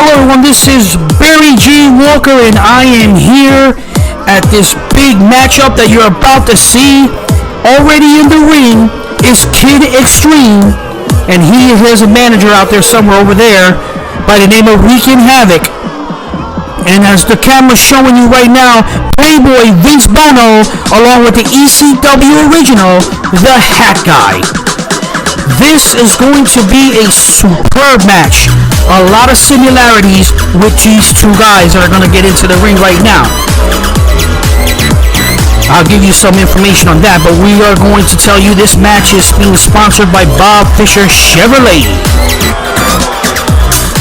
Hello everyone, this is Barry G. Walker and I am here at this big matchup that you're about to see. Already in the ring is Kid Extreme, and he has a manager out there somewhere over there by the name of Wreaking Havoc. And as the camera's showing you right now, Playboy Vince Bono along with the ECW original, the Hat Guy. This is going to be a superb match. A lot of similarities with these two guys that are going to get into the ring right now. I'll give you some information on that, but we are going to tell you this match is being sponsored by Bob Fisher Chevrolet.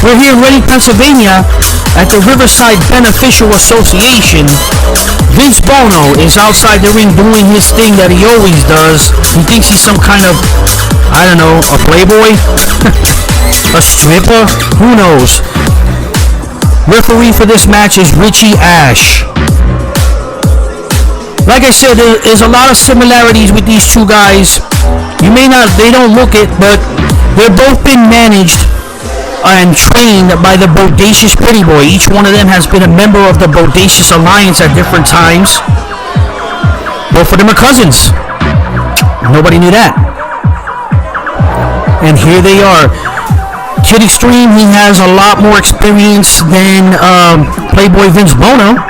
We're here in Reading, Pennsylvania at the Riverside Beneficial Association. Vince Bono is outside the ring doing his thing that he always does. He thinks he's some kind of, I don't know, a playboy? A stripper? Who knows? Referee for this match is Richie Ash. Like I said, there's a lot of similarities with these two guys. They don't look it, but they've both been managed and trained by the Bodacious Pretty Boy. Each one of them has been a member of the Bodacious Alliance at different times. Both of them are cousins. Nobody knew that. And here they are. Kid Extreme, he has a lot more experience than Playboy Vince Bono.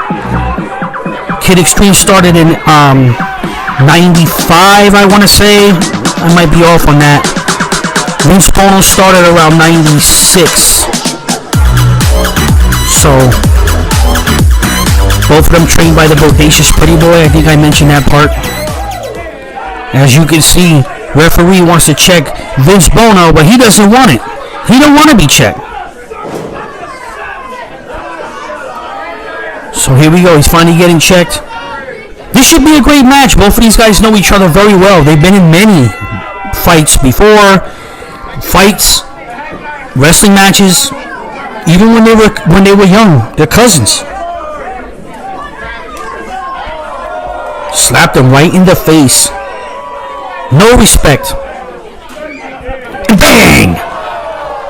Kid Extreme started in 95, I want to say. I might be off on that. Vince Bono started around 96. So, both of them trained by the Bodacious Pretty Boy. I think I mentioned that part. As you can see, referee wants to check Vince Bono, but he doesn't want it. He don't want to be checked. So here we go. He's finally getting checked. This should be a great match. Both of these guys know each other very well. They've been in many fights before. Fights, wrestling matches, even when they were young. They're cousins. Slapped him right in the face. No respect. And bang!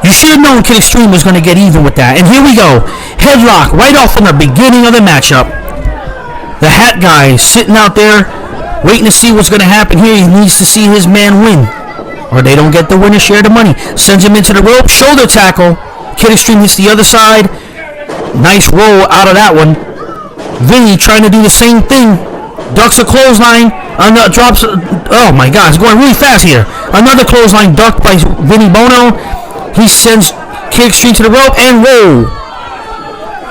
You should have known Kid Extreme was going to get even with that. And here we go. Headlock right off from the beginning of the matchup. The Hat Guy sitting out there waiting to see what's going to happen here. He needs to see his man win, or they don't get the win and share the money. Sends him into the rope. Shoulder tackle. Kid Extreme hits the other side. Nice roll out of that one. Vinny trying to do the same thing. Ducks a clothesline. Drops. Oh my God, it's going really fast here. Another clothesline ducked by Vinny Bono. He sends Kid Extreme to the rope and roll.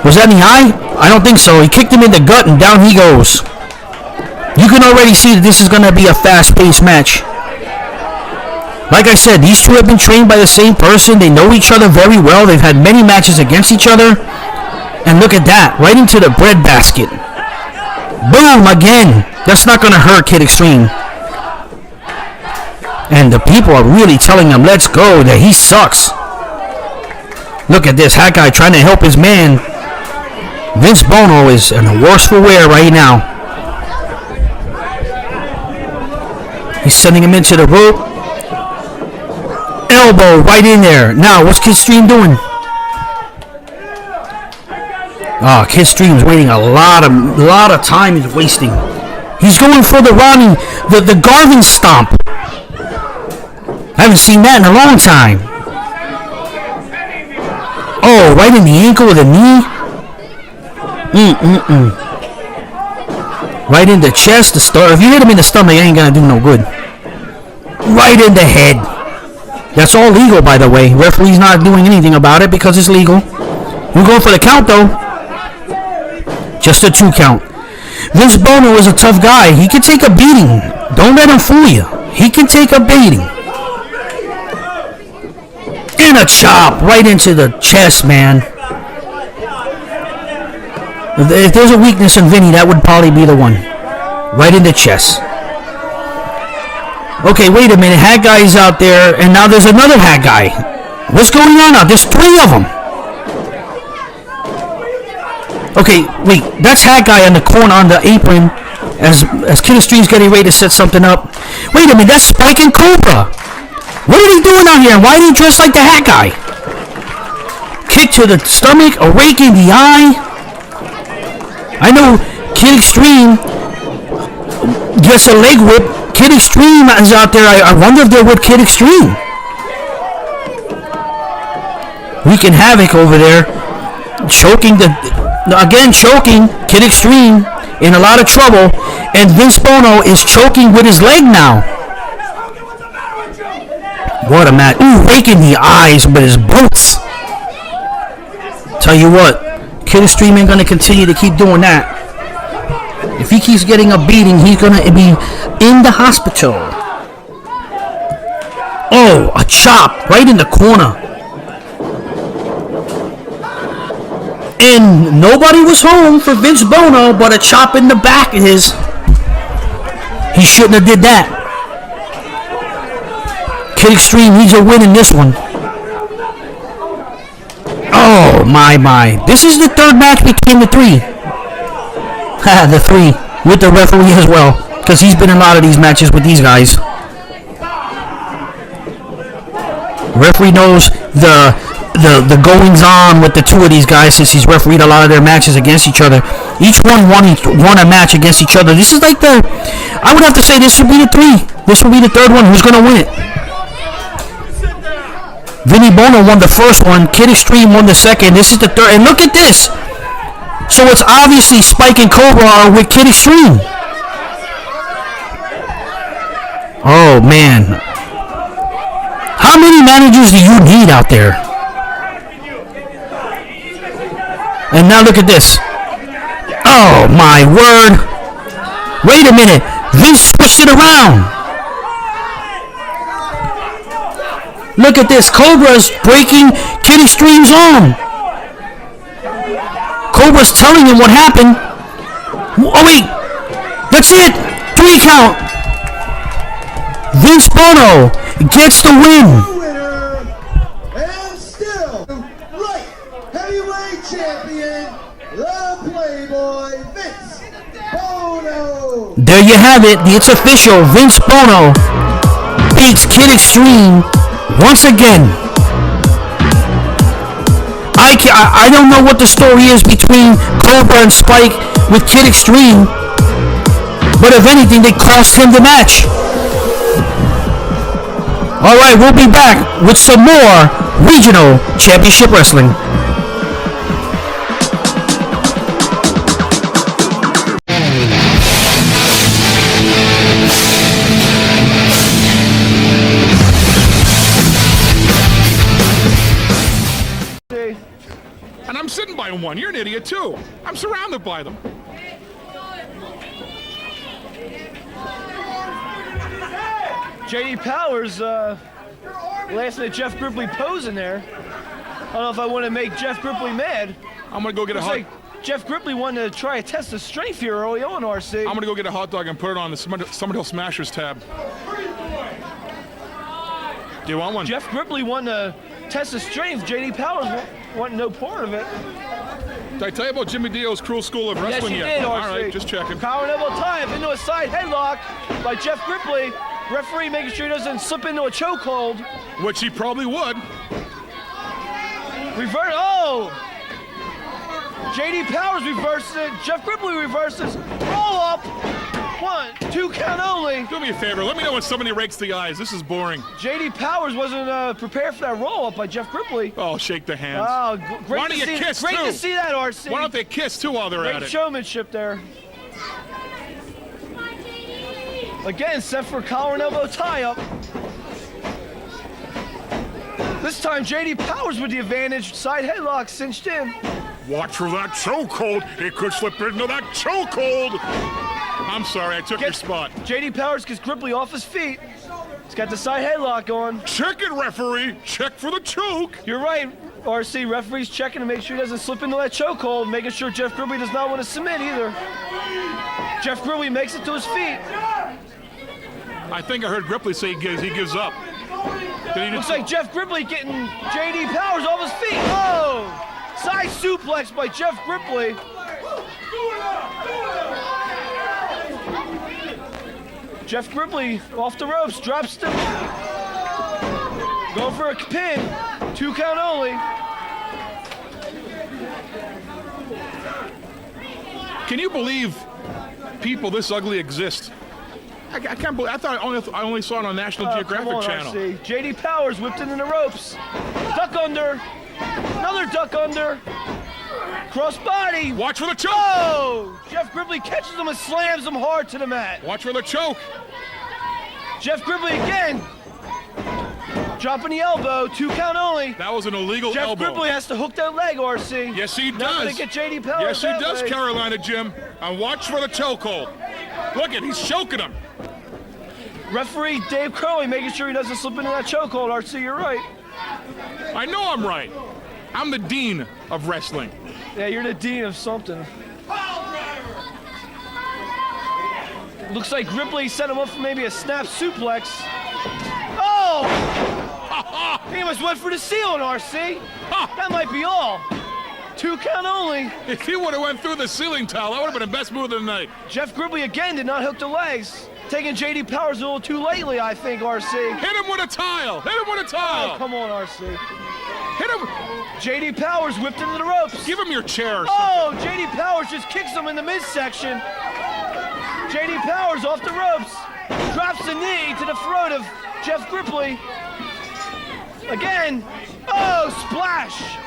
Was that in the eye? I don't think so. He kicked him in the gut and down he goes. You can already see that this is going to be a fast-paced match. Like I said, these two have been trained by the same person. They know each other very well. They've had many matches against each other. And look at that. Right into the bread basket. Boom, again. That's not going to hurt Kid Extreme. And the people are really telling him, let's go, that he sucks. Look at this Hat Guy trying to help his man. Vince Bono is in a worse for wear right now. He's sending him into the rope. Elbow right in there. Now, what's Kid Extreme doing? Oh, Kid Extreme's waiting a lot of time he's wasting. He's going for the Ronnie, the Garvin stomp. I haven't seen that in a long time. Oh, right in the ankle with a knee. Right in the chest, the stomach. If you hit him in the stomach, it ain't gonna do no good. Right in the head. That's all legal, by the way. Referee's not doing anything about it because it's legal. We're going for the count, though. Just a 2 count. Vince Bono is a tough guy. He can take a beating. Don't let him fool you. He can take a beating. And a chop right into the chest, man. If there's a weakness in Vinny, that would probably be the one. Right in the chest. Okay, wait a minute. Hat Guy's out there, and now there's another Hat Guy. What's going on now? There's 3 of them. Okay, wait. That's Hat Guy on the corner on the apron as Kid Extreme's getting ready to set something up. Wait a minute. That's Spike and Cobra. What are they doing out here? Why are they dressed like the Hat Guy? kick to the stomach, a rake in the eye. I know Kid Extreme gets a leg whip. Kid Extreme is out there. I wonder if they're with Kid Extreme. Wreaking havoc over there. Choking Kid Extreme in a lot of trouble. And Vince Bono is choking with his leg now. What a match. Ooh, raking the eyes with his boots. Tell you what, Kid Extreme ain't going to continue to keep doing that. If he keeps getting a beating, he's going to be in the hospital. Oh, a chop right in the corner. And nobody was home for Vince Bono, but a chop in the back of his. He shouldn't have did that. Kid Extreme needs a win in this one. Oh, my. This is the third match between the three. The three. With the referee as well. Because he's been in a lot of these matches with these guys. Referee knows the goings on with the two of these guys since he's refereed a lot of their matches against each other. Each one won a match against each other. This is like I would have to say this would be the three. This will be the third one. Who's going to win it? Vinny Bono won the first one. Kid Extreme won the second. This is the third. And look at this. So it's obviously Spike and Cobra are with Kid Extreme. Oh, man. How many managers do you need out there? And now look at this. Oh, my word. Wait a minute. Vince switched it around. Look at this. Cobra's breaking Kid Extreme's arm. Cobra's telling him what happened. Oh, wait. That's it. 3 count. Vince Bono gets the win. And still, light heavyweight champion, the Playboy Vince Bono. There you have it. It's official. Vince Bono beats Kid Extreme once again. I don't know what the story is between Cobra and Spike with Kid Extreme, but if anything, they cost him the match. All right, we'll be back with some more regional championship wrestling. And I'm sitting by one. You're an idiot too. I'm surrounded by them. JD Powers last night Jeff Grippley posing there. I don't know if I want to make Jeff Grippley mad. I'm gonna go get a hot. Like Jeff Grippley wanted to try a test of strength here early on, RC. I'm gonna go get a hot dog and put it on the Summerhill Smashers tab. Do you want one? Jeff Grippley wanted to test of strength. JD Powers wanted no part of it. Did I tell you about Jimmy Dio's Cruel School of Wrestling yes, you yet? did, RC. All right, just checking. Power level tie into a side headlock by Jeff Grippley. Referee making sure he doesn't slip into a chokehold. Which he probably would. Revert. Oh! JD Powers reverses it. Jeff Grippley reverses. Roll up. 1, 2 count only. Do me a favor. Let me know when somebody rakes the eyes. This is boring. JD Powers wasn't prepared for that roll up by Jeff Grippley. Oh, shake the hands. Oh, great Why don't you kiss great too? to see that, RC. Why don't they kiss too while they're at Great it? showmanship there. Again, set for collar and elbow tie-up. This time, JD Powers with the advantage. Side headlock cinched in. Watch for that chokehold. It could slip into that chokehold. I'm sorry, I took your spot. JD Powers gets Grippley off his feet. He's got the side headlock on. Check it, referee. Check for the choke. You're right, RC. Referee's checking to make sure he doesn't slip into that chokehold, making sure Jeff Grippley does not want to submit either. Jeff Grippley makes it to his feet. I think I heard Grippley say he gives up. Looks like Jeff Grippley getting JD Powers off his feet. Oh! Side suplex by Jeff Grippley. Jeff Grippley off the ropes, drops him. Going for a pin. 2 count only. Can you believe people this ugly exist? I can't believe. I thought I only saw it on National Geographic come on, Channel. RC. JD Powers whipped into the ropes. Duck under. Another duck under. Cross body. Watch for the choke. Oh! Jeff Grippley catches him and slams him hard to the mat. Watch for the choke. Jeff Grippley again. Dropping the elbow. 2 count only. That was an illegal Jeff elbow. Grippley has to hook that leg, RC. Yes, he Not does. gonna get JD Powers. Yes, he that does, way. Carolina Jim. And watch for the chokehold. Look at, he's choking him. Referee Dave Curley making sure he doesn't slip into that chokehold. RC, you're right. I know I'm right. I'm the dean of wrestling. Yeah, you're the dean of something. Looks like Grippley set him up for maybe a snap suplex. Oh! He almost went for the ceiling, RC. That might be all. 2 count only. If he would have went through the ceiling towel, that would have been the best move of the night. Jeff Grippley again did not hook the legs. Taking JD Powers a little too lately, I think, RC. Hit him with a tile. Hit him with a tile. Oh, come on, RC. Hit him. JD Powers whipped into the ropes. Give him your chair or Oh, JD Powers just kicks him in the midsection. JD Powers off the ropes. Drops the knee to the throat of Jeff Grippley. Again. Oh, splash.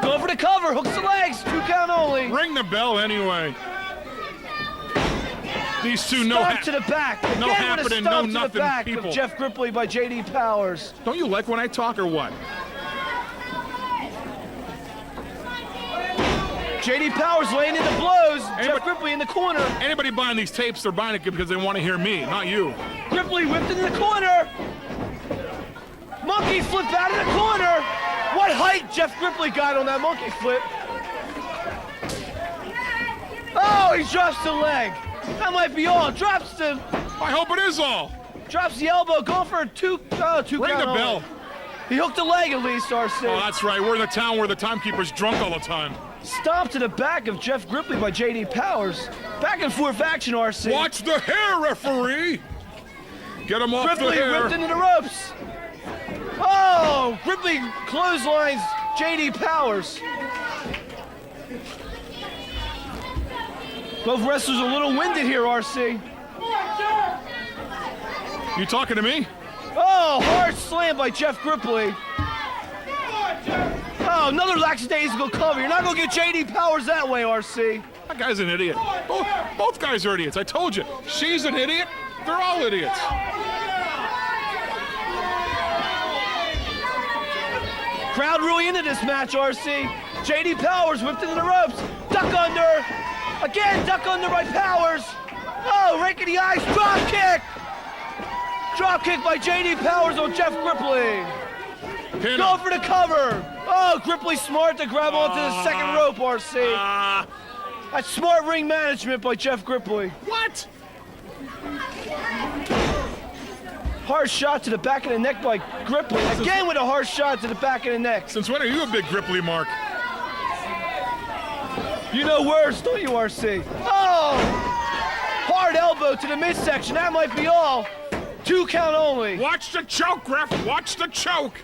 Go for the cover. Hooks the legs. 2 count only. Ring the bell anyway. These two Stomp to the back. Again no with a happening, no stomp to the nothing back people. of Jeff Grippley by JD Powers. Don't you like when I talk or what? JD Powers laying in the blows. Jeff Grippley in the corner. Anybody buying these tapes, they're buying it because they want to hear me, not you. Grippley whipped into the corner. Monkey flip out of the corner. What height Jeff Grippley got on that monkey flip. Oh, he drops the leg. That might be all. Drops the. I hope it is all. Drops the elbow. Going for a 2 count. Ring the bell. He hooked the leg at least, RC. Oh, that's right. We're in the town where the timekeeper's drunk all the time. Stomp to the back of Jeff Grippley by JD Powers. Back and forth action, RC. Watch the hair, referee. Get him off the Grippley hair. whipped into the ropes. Oh, Grippley clotheslines JD Powers. Both wrestlers a little winded here, RC. You talking to me? Oh, hard slam by Jeff Grippley. Oh, another lackadaisical cover. You're not going to get JD Powers that way, RC. That guy's an idiot. Both guys are idiots. I told you. She's an idiot. They're all idiots. Crowd really into this match, RC. JD Powers whipped into the ropes. Duck under. Again, duck under by Powers. Oh, rake in the eyes. Drop kick. Drop kick by JD Powers on Jeff Grippley. Go for the cover. Oh, Grippley smart to grab onto the second rope, RC. That's smart ring management by Jeff Grippley. What? Hard shot to the back of the neck by Grippley. Again with a hard shot to the back of the neck. Since when are you a big Grippley, Mark? You know words, don't you, RC? Oh! Hard elbow to the midsection. That might be all. 2 count only. Watch the choke, ref. Watch the choke.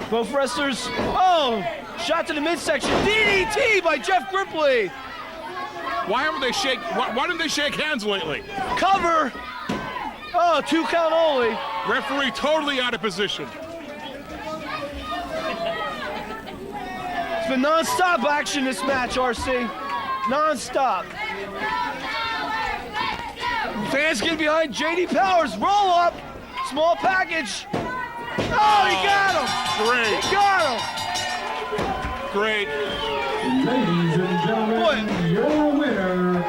Both wrestlers. Oh! Shot to the midsection. DDT by Jeff Grippley. Why didn't they shake hands lately? Cover. Oh, 2 count only. Referee totally out of position. It's been non-stop action this match, RC. Non-stop. Fans get behind JD Powers. Roll up. Small package. Oh, he got him. Great. He got him. Great. Ladies and gentlemen, your winner,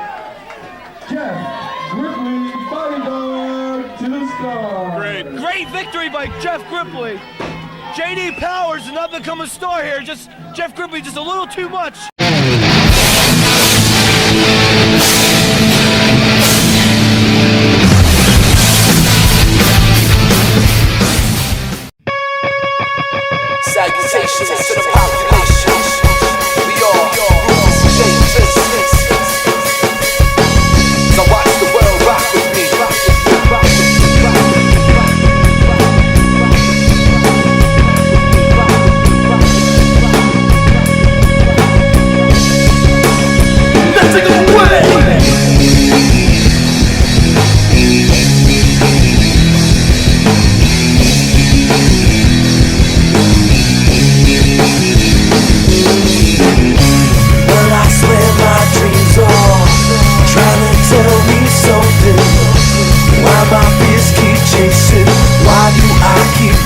Jeff Grippley, bodyguard to the star. Great. Great victory by Jeff Grippley. JD Powers, an up-and-coming star here. Just Jeff Grippley, just a little too much. Salutations to the population. We all ruthless changes. So watch the world rock with me.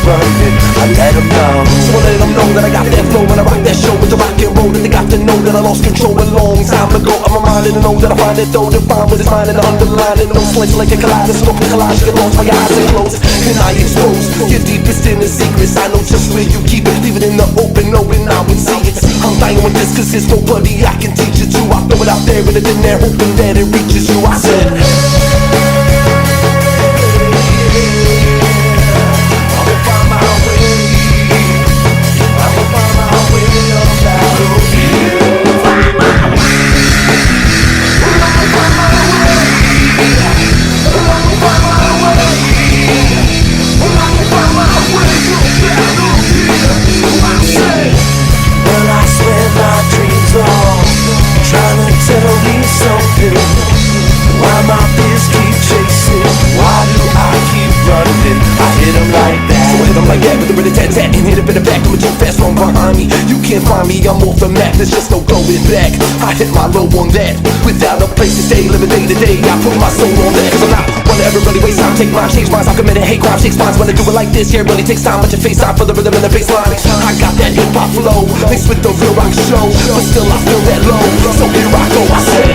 running, I let them know. So I let them know that I got that flow when I rock that show with the rock and roll. And they got to know that I lost control a long time ago. I'm reminded to know that I find it though, define what is mine and underline it. No slice like a kaleidoscope, the collage get lost, my eyes are closed. And I expose your deepest inner secrets. I know just where you keep it, leave it in the open, knowing I would see it. I'm dying with this cause there's nobody I can teach it to. I throw it out there and it's in there, hoping that it reaches you. I said, can't find me, I'm off the map, there's just no going back. I hit my low on that, without a place to stay, living day to day. I put my soul on that, cause I'm not one to ever really waste time. Take mine, change minds, I'm committed hate crime, shake spines. When I do it like this, yeah, it really takes time. But your face time for the rhythm and the bass line. I got that hip hop flow, mixed with the real rock show, but still I feel that low, so here I go, I said,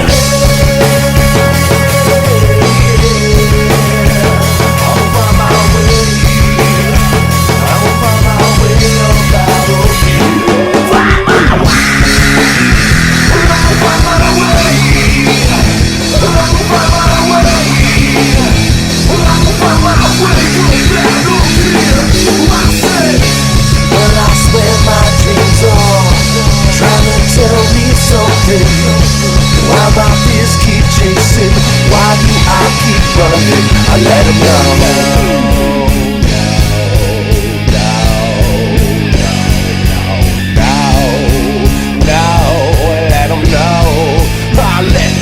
why my fears keep chasing? Why do I keep running? I let them know. Let them know. I let them.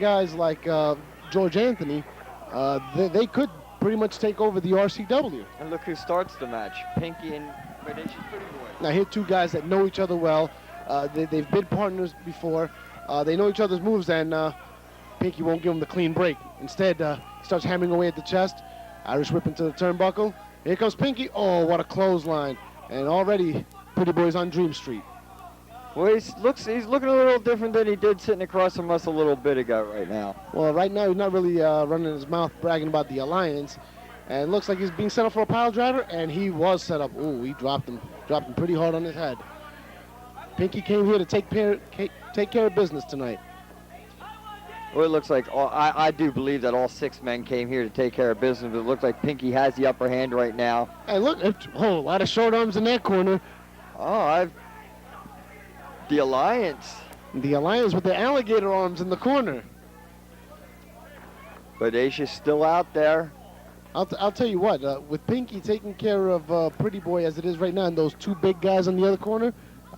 Guys like George Anthony, they could pretty much take over the RCW. And look who starts the match, Pinky and Bodacious Pretty Boy. Now here are two guys that know each other well. They've been partners before. They know each other's moves, and Pinky won't give him the clean break. Instead, he starts hammering away at the chest. Irish whip into the turnbuckle. Here comes Pinky. Oh, what a clothesline. And already, Pretty Boy's on Dream Street. Well, he's looking a little different than he did sitting across from us a little bit ago right now. Well, right now he's not really running his mouth bragging about the alliance. And it looks like he's being set up for a pile driver, and he was set up. Ooh, he dropped him pretty hard on his head. Pinky came here to take care of business tonight. Well, it looks like, I do believe that all 6 men came here to take care of business, but it looks like Pinky has the upper hand right now. And look, a lot of short arms in that corner. Oh, the Alliance. The Alliance with the alligator arms in the corner. Bodacious still out there. I'll tell you what, with Pinky taking care of Pretty Boy as it is right now and those 2 big guys on the other corner,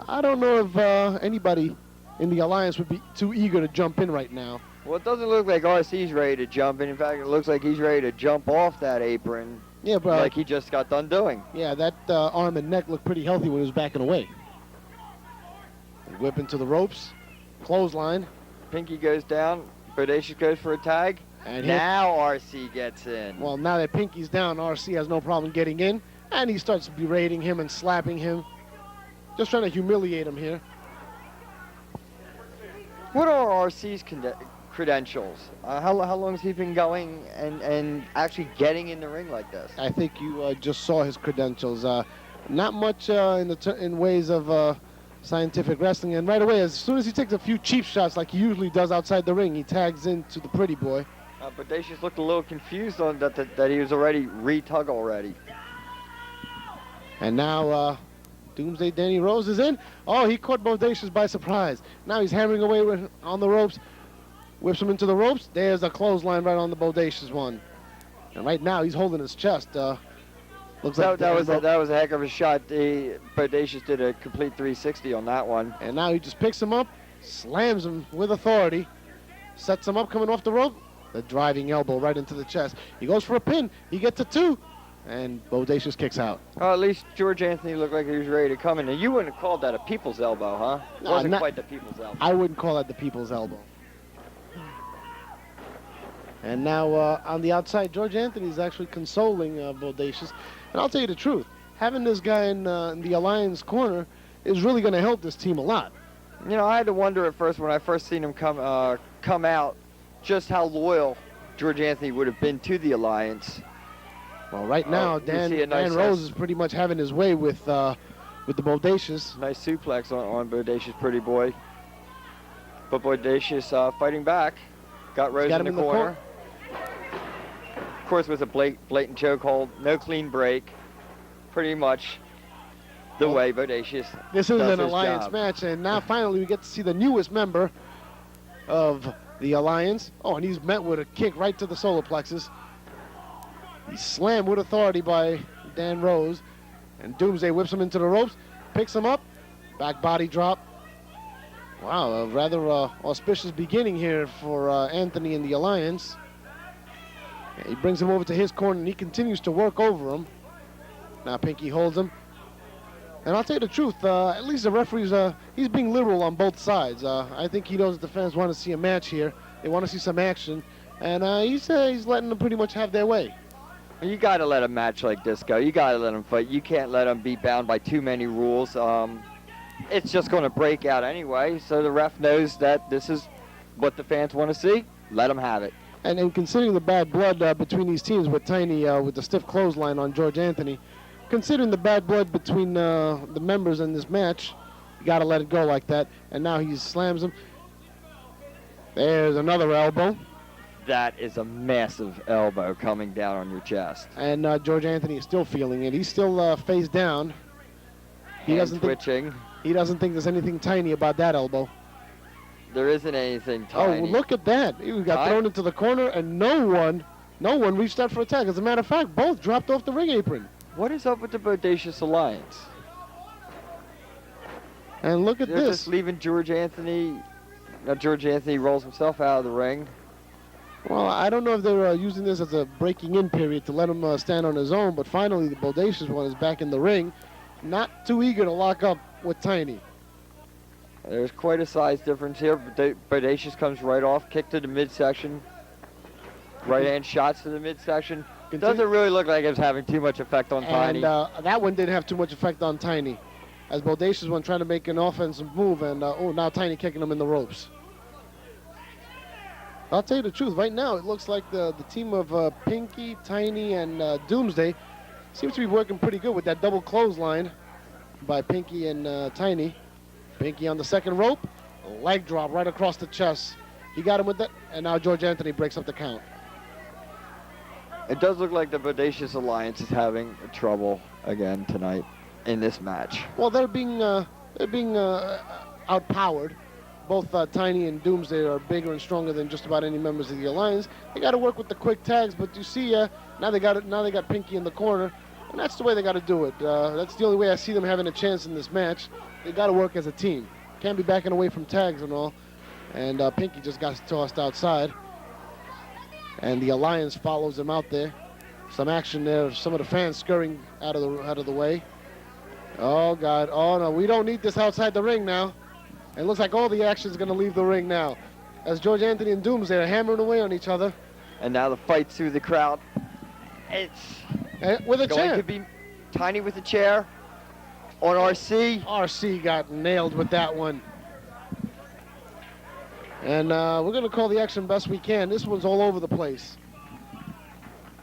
I don't know if anybody in the Alliance would be too eager to jump in right now. Well, it doesn't look like RC's ready to jump in. In fact, it looks like he's ready to jump off that apron. Yeah, but like he just got done doing. Yeah, that arm and neck looked pretty healthy when he was backing away. Whip into the ropes, clothesline. Pinky goes down. Bodacious goes for a tag. And now RC gets in. well, now that Pinky's down, RC has no problem getting in. And he starts berating him and slapping him. Just trying to humiliate him here. What are RC's credentials? How long has he been going and actually getting in the ring like this? I think you just saw his credentials. Not much in ways of scientific wrestling. And right away, as soon as he takes a few cheap shots like he usually does outside the ring, he tags into the pretty boy. Bodacious looked a little confused on that he was already retug already. And now Doomsday Danny Rose is in. Oh, he caught Bodacious by surprise. Now he's hammering away on the ropes. Whips him into the ropes. There's a clothesline right on the Bodacious one. And right now he's holding his chest. Looks like that was a heck of a shot. Bodacious did a complete 360 on that one. And now he just picks him up, slams him with authority, sets him up coming off the rope. The driving elbow right into the chest. He goes for a pin. He gets a 2. And Bodacious kicks out. Oh, at least George Anthony looked like he was ready to come in. And you wouldn't have called that a people's elbow, huh? It wasn't quite the people's elbow. I wouldn't call that the people's elbow. And now on the outside, George Anthony's actually consoling Bodacious. And I'll tell you the truth. Having this guy in the Alliance corner is really going to help this team a lot. You know, I had to wonder at first when I first seen him come out just how loyal George Anthony would have been to the Alliance. Well, right now, Dan Rose is pretty much having his way with the Bodacious. Nice suplex on Bodacious, pretty boy. But Bodacious fighting back. Got Rose in the corner. Of course, with a blatant chokehold, no clean break. Pretty much the way Bodacious This is an Alliance match, and now finally we get to see the newest member of the Alliance. Oh, and he's met with a kick right to the solar plexus. He's slammed with authority by Dan Rose. And Doomsday whips him into the ropes, picks him up, back body drop. Wow, a rather auspicious beginning here for Anthony and the Alliance. And he brings him over to his corner, and he continues to work over him. Now Pinky holds him. And I'll tell you the truth, at least the referee's he's being liberal on both sides. I think he knows that the fans want to see a match here. They want to see some action. And he's letting them pretty much have their way. You got to let a match like this go. You got to let them fight. You can't let them be bound by too many rules. It's just going to break out anyway, so the ref knows that this is what the fans want to see. Let them have it. And considering the bad blood between these teams with Tiny with the stiff clothesline on George Anthony, considering the bad blood between the members in this match, you got to let it go like that. And now he slams him. There's another elbow. That is a massive elbow coming down on your chest. And George Anthony is still feeling it. He's still face down. He doesn't twitching. He doesn't think there's anything tiny about that elbow. There isn't anything tiny. Oh, well, look at that. He got thrown into the corner, and no one reached out for a tag. As a matter of fact, both dropped off the ring apron. What is up with the Bodacious Alliance? And look at They're this. Just leaving George Anthony. George Anthony rolls himself out of the ring. Well, I don't know if they're using this as a breaking in period to let him stand on his own, but finally the Bodacious one is back in the ring. Not too eager to lock up with Tiny. There's quite a size difference here. Bodacious comes right off, kick to the midsection. Right hand shots to the midsection. Doesn't really look like it's having too much effect on Tiny. And that one didn't have too much effect on Tiny. As Bodacious one trying to make an offensive move, and now Tiny kicking him in the ropes. I'll tell you the truth, right now it looks like the team of Pinky, Tiny, and Doomsday seems to be working pretty good with that double clothesline by Pinky and Tiny. Pinky on the second rope, leg drop right across the chest. He got him with that, and now George Anthony breaks up the count. It does look like the Bodacious Alliance is having trouble again tonight in this match. Well, they're being outpowered. Both Tiny and Doomsday are bigger and stronger than just about any members of the Alliance. They got to work with the quick tags, but you see, now they got Pinky in the corner, and that's the way they got to do it. That's the only way I see them having a chance in this match. They got to work as a team. Can't be backing away from tags and all. And Pinky just got tossed outside, and the Alliance follows him out there. Some action there. Some of the fans scurrying out of the way. Oh God! Oh no! We don't need this outside the ring now. It looks like all the action is going to leave the ring now. As George Anthony and Doomsday are hammering away on each other. And now the fight through the crowd. It's with a going chair. to be Tiny with the chair on RC. RC got nailed with that one. And we're going to call the action best we can. This one's all over the place.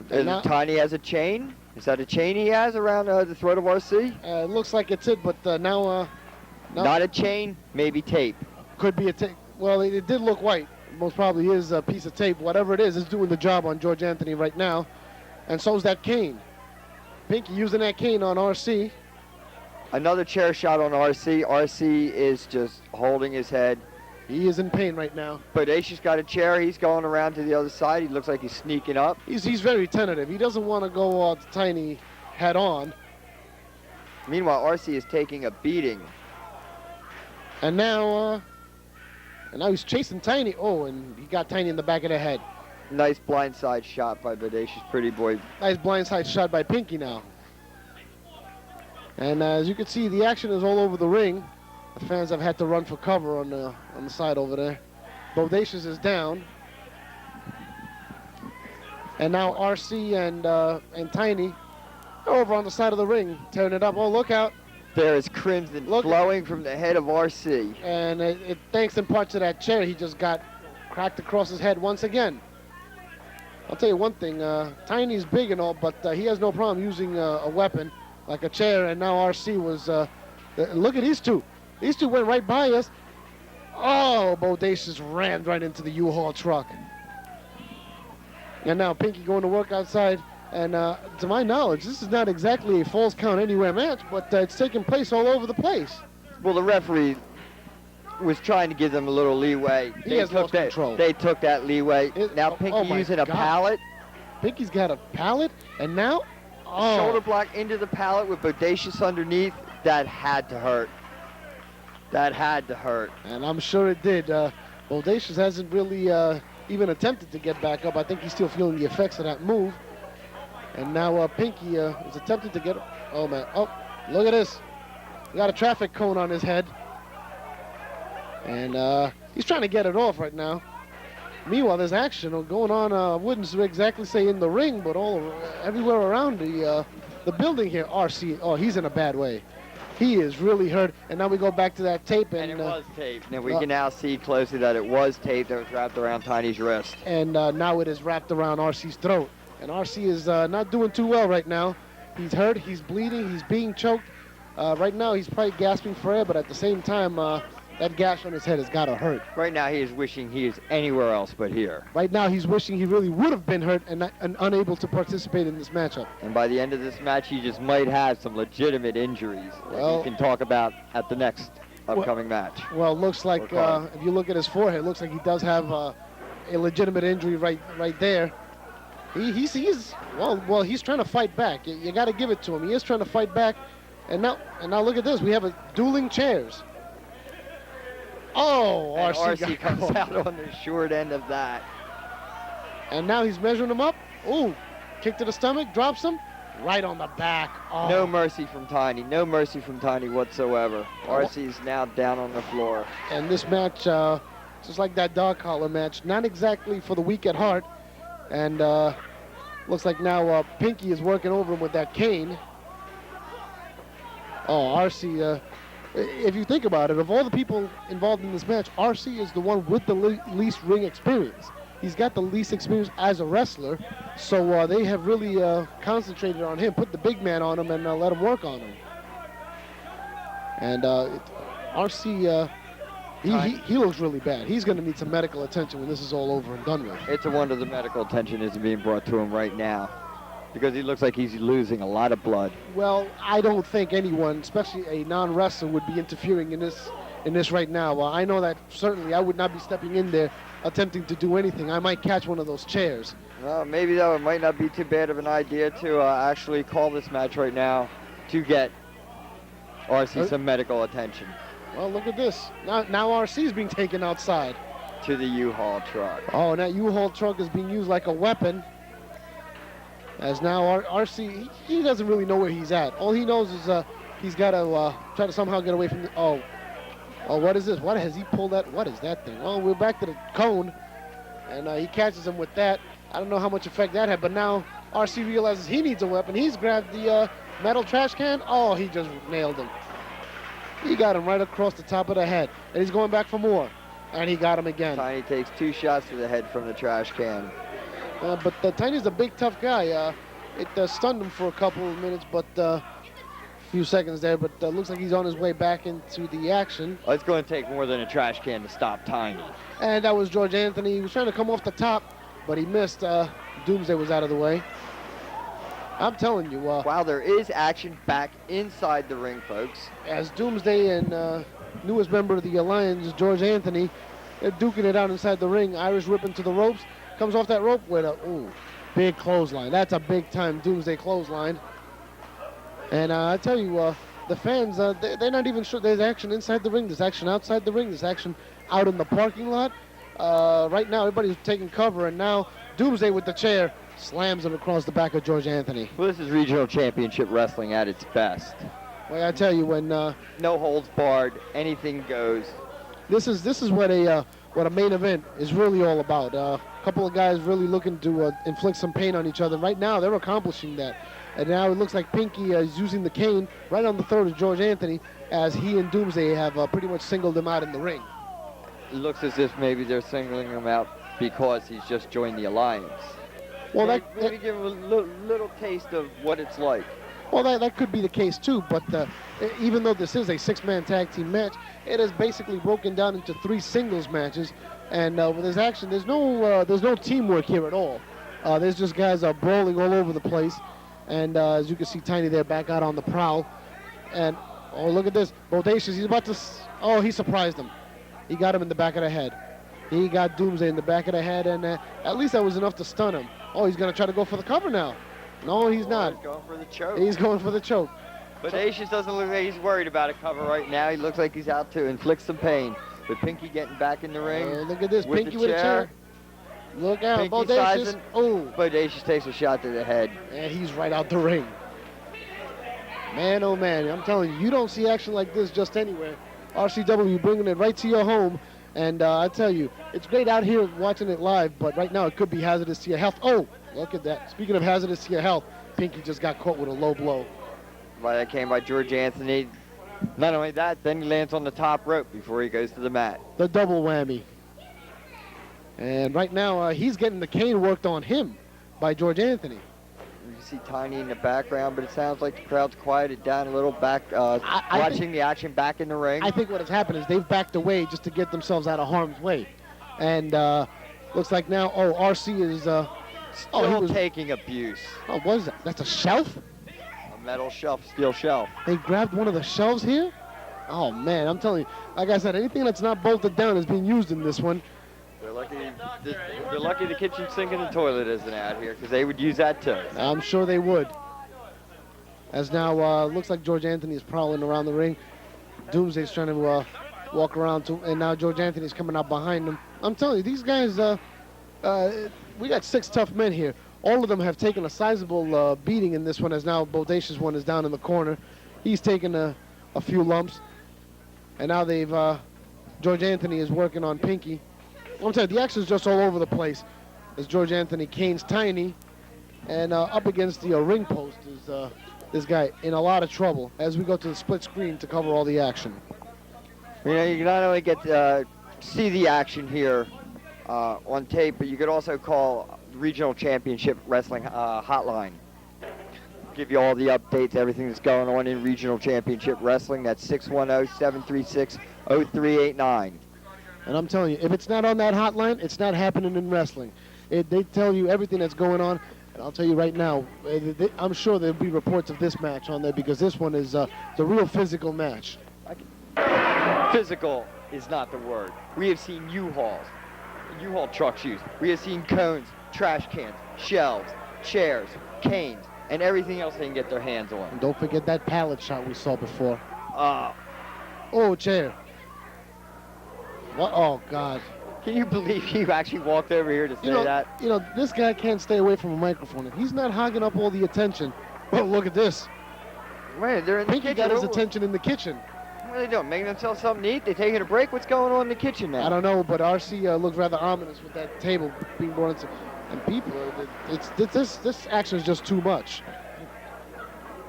Tiny has a chain. Is that a chain he has around the throat of RC? It looks like it's it, but now... Not a chain, maybe tape. Could be a tape. Well, it did look white. Most probably is a piece of tape. Whatever it is doing the job on George Anthony right now. And so's that cane. Pinky using that cane on RC. Another chair shot on RC. RC is just holding his head. He is in pain right now. Bodacious got a chair. He's going around to the other side. He looks like he's sneaking up. He's very tentative. He doesn't want to go Tiny head on. Meanwhile, RC is taking a beating. And now he's chasing Tiny. Oh, and he got Tiny in the back of the head. Nice blindside shot by Bodacious, pretty boy. Nice blindside shot by Pinky now. And as you can see, the action is all over the ring. The fans have had to run for cover on the side over there. Bodacious is down. And now RC and Tiny are over on the side of the ring, tearing it up. Oh, look out. There is crimson flowing from the head of RC. And it thanks in part to that chair, he just got cracked across his head once again. I'll tell you one thing, Tiny's big and all, but he has no problem using a weapon like a chair, and now RC was, look at these two. These two went right by us. Oh, Bodacious rammed right into the U-Haul truck. And now Pinky going to work outside. And to my knowledge, this is not exactly a Falls Count Anywhere match, but it's taking place all over the place. Well, the referee was trying to give them a little leeway. He has lost control. They took that leeway. Now Pinky using a pallet. Pinky's got a pallet, and now... Oh. Shoulder block into the pallet with Bodacious underneath. That had to hurt. That had to hurt. And I'm sure it did. Bodacious hasn't really even attempted to get back up. I think he's still feeling the effects of that move. And now Pinky is attempting to get... Oh, man. Oh, look at this. He got a traffic cone on his head. And he's trying to get it off right now. Meanwhile, there's action going on, I wouldn't exactly say in the ring, but everywhere around the building here. RC, oh, he's in a bad way. He is really hurt. And now we go back to that tape. And it was tape. Now we can now see closely that it was tape that was wrapped around Tiny's wrist. And now it is wrapped around RC's throat. And RC is not doing too well right now. He's hurt, he's bleeding, he's being choked. Right now he's probably gasping for air, but at the same time, that gash on his head has got to hurt. Right now he is wishing he is anywhere else but here. Right now he's wishing he really would have been hurt and unable to participate in this matchup. And by the end of this match, he just might have some legitimate injuries that we can talk about at the next upcoming match. Well, it looks like, if you look at his forehead, it looks like he does have a legitimate injury right there. He's trying to fight back. You got to give it to him. He is trying to fight back. And now look at this. We have dueling chairs. Oh, and RC comes out on the short end of that. And now he's measuring him up. Ooh, kick to the stomach, drops him right on the back. Oh. No mercy from Tiny. No mercy from Tiny whatsoever. RC's now down on the floor. And this match, just like that dog collar match, not exactly for the weak at heart. And looks like now Pinky is working over him with that cane. Oh, RC, if you think about it, of all the people involved in this match, RC is the one with the least ring experience. He's got the least experience as a wrestler, so they have really concentrated on him, put the big man on him, and let him work on him. And RC, he looks really bad. He's going to need some medical attention when this is all over and done with. It's a wonder the medical attention isn't being brought to him right now, because he looks like he's losing a lot of blood. Well, I don't think anyone, especially a non-wrestler, would be interfering in this right now. I know that certainly I would not be stepping in there attempting to do anything. I might catch one of those chairs. Well, maybe though it might not be too bad of an idea to actually call this match right now to get RC some medical attention. Well, look at this. Now RC's being taken outside. To the U-Haul truck. Oh, and that U-Haul truck is being used like a weapon. As now RC, he doesn't really know where he's at. All he knows is he's got to try to somehow get away from the... Oh, what is this? What has he pulled that? What is that thing? Oh, we're back to the cone. And he catches him with that. I don't know how much effect that had, but now RC realizes he needs a weapon. He's grabbed the metal trash can. Oh, he just nailed him. He got him right across the top of the head. And he's going back for more. And he got him again. Tiny takes 2 shots to the head from the trash can. But Tiny's a big, tough guy. It stunned him for a couple of minutes, but a few seconds there. But looks like he's on his way back into the action. Oh, it's going to take more than a trash can to stop Tiny. And that was George Anthony. He was trying to come off the top, but he missed. Doomsday was out of the way. I'm telling you. Wow, there is action back inside the ring, folks. As Doomsday and newest member of the Alliance, George Anthony, they're duking it out inside the ring. Irish whip into the ropes. Comes off that rope with a big clothesline. That's a big-time Doomsday clothesline. And I tell you, the fans, they're not even sure. There's action inside the ring. There's action outside the ring. There's action out in the parking lot. Right now, everybody's taking cover, and now Doomsday with the chair slams him across the back of George Anthony. Well, this is regional championship wrestling at its best. Well, I tell you, when no holds barred, anything goes. This is what a main event is really all about. A couple of guys really looking to inflict some pain on each other. Right now, they're accomplishing that. And now it looks like Pinky is using the cane right on the throat of George Anthony, as he and Doomsday have pretty much singled him out in the ring. It looks as if maybe they're singling him out because he's just joined the Alliance. Well, maybe give him a little taste of what it's like. Well, that could be the case too, but even though this is a 6-man tag team match, it is basically broken down into 3 singles matches, and when there's action, there's no teamwork here at all. There's just guys brawling all over the place, and as you can see, Tiny there back out on the prowl, and oh, look at this, Bodacious, he's about to, he surprised him. He got him in the back of the head. He got Doomsday in the back of the head, and at least that was enough to stun him. Oh, he's going to try to go for the cover now. No, he's not. He's going for the choke. He's going for the choke. Bodacious doesn't look like he's worried about a cover right now. He looks like he's out to inflict some pain. With Pinky getting back in the ring. Look at this, Pinky with a chair. Look out, Bodacious. Oh, Bodacious takes a shot to the head. And he's right out the ring. Man, oh man, I'm telling you, you don't see action like this just anywhere. RCW bringing it right to your home. And I tell you, it's great out here watching it live, but right now it could be hazardous to your health. Oh, look at that. Speaking of hazardous to your health, Pinky just got caught with a low blow. Well, that came by George Anthony. Not only that, then he lands on the top rope before he goes to the mat. The double whammy. And right now, he's getting the cane worked on him by George Anthony. You see Tiny in the background, but it sounds like the crowd's quieted down a little back, watching the action back in the ring. I think what has happened is they've backed away just to get themselves out of harm's way. And looks like now, RC is... Still taking abuse. Oh, what is that? That's a shelf? A metal shelf, steel shelf. They grabbed one of the shelves here? Oh, man, I'm telling you. Like I said, anything that's not bolted down is being used in this one. They're lucky the kitchen sink and the toilet isn't out here, because they would use that too. I'm sure they would. As now, looks like George Anthony is prowling around the ring. Doomsday's trying to walk around, and now George Anthony's coming out behind him. I'm telling you, these guys, we got 6 tough men here. All of them have taken a sizable beating in this one, as now Bodacious one is down in the corner. He's taken a few lumps. And now George Anthony is working on Pinky. I'm telling you, the action's just all over the place as George Anthony canes Tiny. And up against the ring post is this guy in a lot of trouble as we go to the split screen to cover all the action. You know, you can not only get to see the action here on tape, but you could also call the Regional Championship Wrestling hotline. Give you all the updates, everything that's going on in Regional Championship Wrestling. That's 610-736-0389. And I'm telling you, if it's not on that hotline, it's not happening in wrestling. They tell you everything that's going on. And I'll tell you right now, I'm sure there'll be reports of this match on there because this one is a real physical match. Physical is not the word. We have seen U-Hauls, U-Haul trucks used. We have seen cones, trash cans, shelves, chairs, canes, and everything else they can get their hands on. And don't forget that pallet shot we saw before. Oh, chair. What? Oh, God. Can you believe you actually walked over here to say that? You know, this guy can't stay away from a microphone. If he's not hogging up all the attention. Oh, look at this. Man, they're in the kitchen. Pinky got his attention in the kitchen. What are they doing? Making themselves something to eat? They taking a break? What's going on in the kitchen now? I don't know, but RC looks rather ominous with that table being brought into. And people, this action is just too much.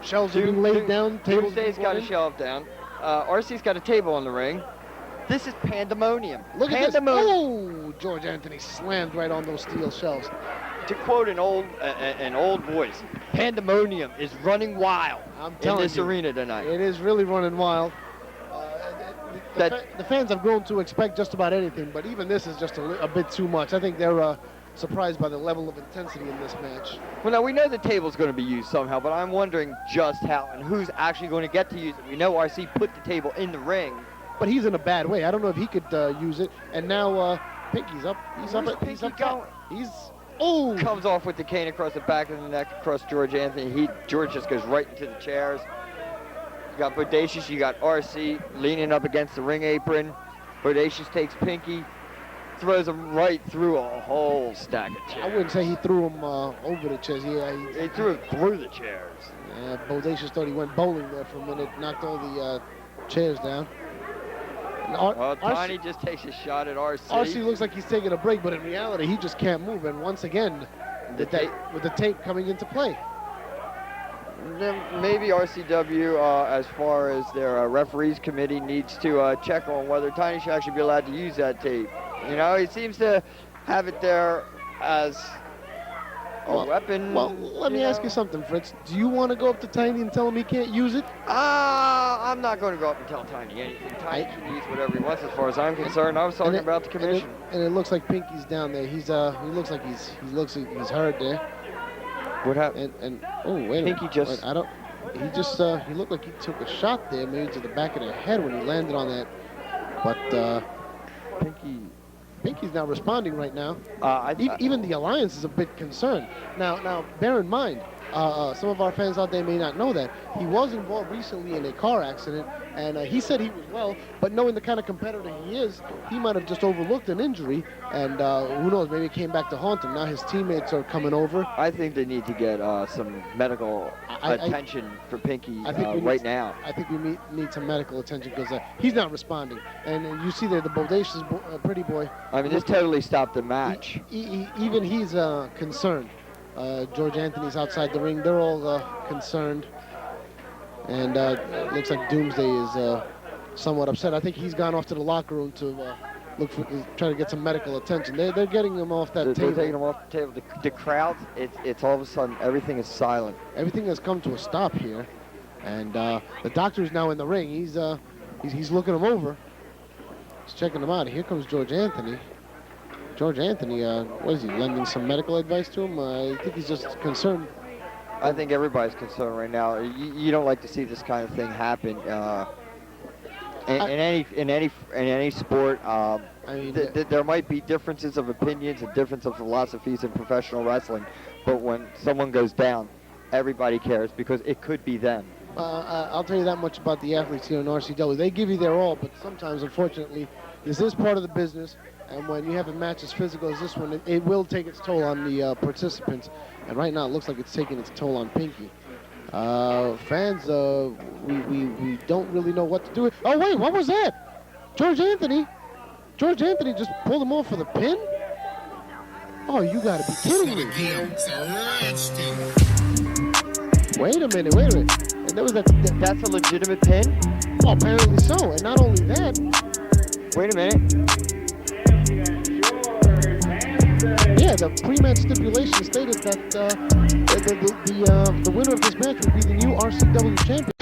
Shelves are being laid down, tables. Doomsday's got a shelf down. RC's got a table on the ring. This is pandemonium. Look at this. Oh, George Anthony slammed right on those steel shelves. To quote an old voice, pandemonium is running wild in this arena tonight. It is really running wild. The fans have grown to expect just about anything, but even this is just a bit too much. I think they're surprised by the level of intensity in this match. Well, now we know the table's going to be used somehow, but I'm wondering just how and who's actually going to get to use it. We know RC put the table in the ring. But he's in a bad way. I don't know if he could use it. And now Pinky's up. He's up. Oh! Comes off with the cane across the back of the neck, across George Anthony. George just goes right into the chairs. You got Bodacious, you got RC leaning up against the ring apron. Bodacious takes Pinky, throws him right through a whole stack of chairs. I wouldn't say he threw him over the chairs. Yeah, he threw him through the chairs. Bodacious thought he went bowling there for a minute, knocked all the chairs down. Tiny just takes a shot at RC. RC looks like he's taking a break, but in reality, he just can't move. And once again, with the tape coming into play. Maybe RCW, as far as their referees committee, needs to check on whether Tiny should actually be allowed to use that tape. You know, he seems to have it there as a weapon. Well, let me ask you something, Fritz. Do you want to go up to Tiny and tell him he can't use it? I'm not going to go up and tell Tiny anything. Tiny can use whatever he wants, as far as I'm concerned. I was talking about the commission. And it looks like Pinky's down there. He looks like he's hurt there. What happened? Oh, wait a minute. Pinky just. He looked like he took a shot there, maybe to the back of the head when he landed on that. But Pinky's not responding right now. Even the Alliance is a bit concerned. Now, bear in mind, some of our fans out there may not know that he was involved recently in a car accident, and he said he was well, but knowing the kind of competitor he is, he might have just overlooked an injury, and who knows, maybe it came back to haunt him. Now his teammates are coming over. I think they need to get some medical attention for Pinky right now. I think we need some medical attention because he's not responding. And you see there the Bodacious pretty boy. I mean, this totally stopped the match. Even he's concerned. George Anthony's outside the ring. They're all concerned. And it looks like Doomsday is somewhat upset. I think he's gone off to the locker room to try to get some medical attention. They're getting him off that table. They're taking him off the table. The crowd, it's all of a sudden, everything is silent. Everything has come to a stop here. And the doctor's now in the ring. He's looking him over. He's checking him out. Here comes George Anthony. George Anthony, what is he, lending some medical advice to him? I think he's just concerned. I think everybody's concerned right now. You don't like to see this kind of thing happen in any sport. There might be differences of opinions and difference of philosophies in professional wrestling, but when someone goes down, everybody cares because it could be them. I'll tell you that much about the athletes here in RCW. They give you their all, but sometimes, unfortunately, this is part of the business. And when you have a match as physical as this one, it will take its toll on the participants. And right now, it looks like it's taking its toll on Pinky. Fans, we don't really know what to do. Oh, wait, what was that? George Anthony just pulled him off for the pin? Oh, you gotta be kidding me. Wait a minute. And there was that's a legitimate pin? Well, apparently so. And not only that. Wait a minute. Yeah, the pre-match stipulation stated that the winner of this match would be the new RCW champion.